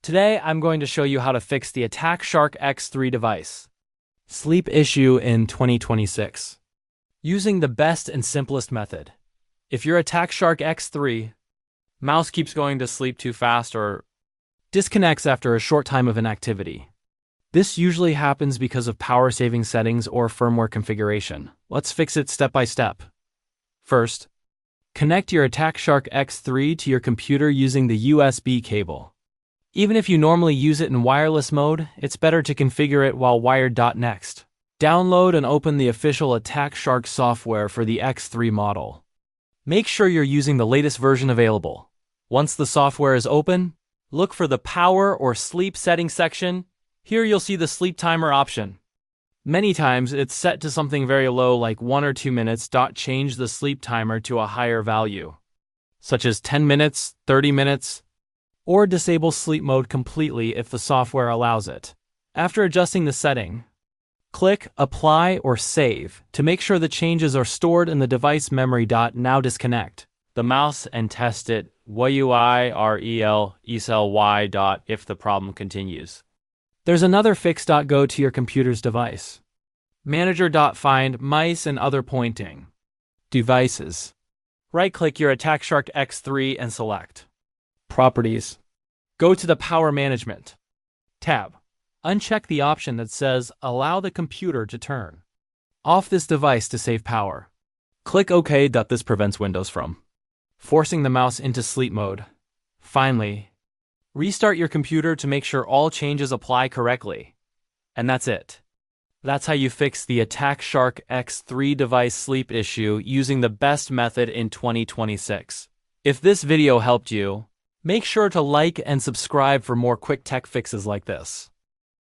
Today, I'm going to show you how to fix the Attack Shark X3 device sleep issue in 2026 using the best and simplest method. If your Attack Shark X3 mouse keeps going to sleep too fast or disconnects after a short time of inactivity, this usually happens because of power-saving settings or firmware configuration. Let's fix it step by step. First, connect your Attack Shark X3 to your computer using the USB cable. Even if you normally use it in wireless mode, it's better to configure it while wired. Next, download and open the official Attack Shark software for the X3 model. Make sure you're using the latest version available. Once the software is open, look for the Power or Sleep Settings section. Here you'll see the sleep timer option. Many times it's set to something very low like 1 or 2 minutes. Change the sleep timer to a higher value, such as 10 minutes, 30 minutes, or disable sleep mode completely if the software allows it. After adjusting the setting, click Apply or Save to make sure the changes are stored in the device memory. Now disconnect the mouse and test it YUIREL ESLY. If the problem continues, there's another fix. Go to your computer's device manager. Find Mice and Other Pointing Devices. Right-click your Attack Shark X3 and select Properties. Go to the Power Management tab. Uncheck the option that says Allow the computer to turn off this device to save power. Click OK. This prevents Windows from forcing the mouse into sleep mode. Finally, restart your computer to make sure all changes apply correctly. And that's it. That's how you fix the Attack Shark X3 device sleep issue using the best method in 2026. If this video helped you, make sure to like and subscribe for more quick tech fixes like this.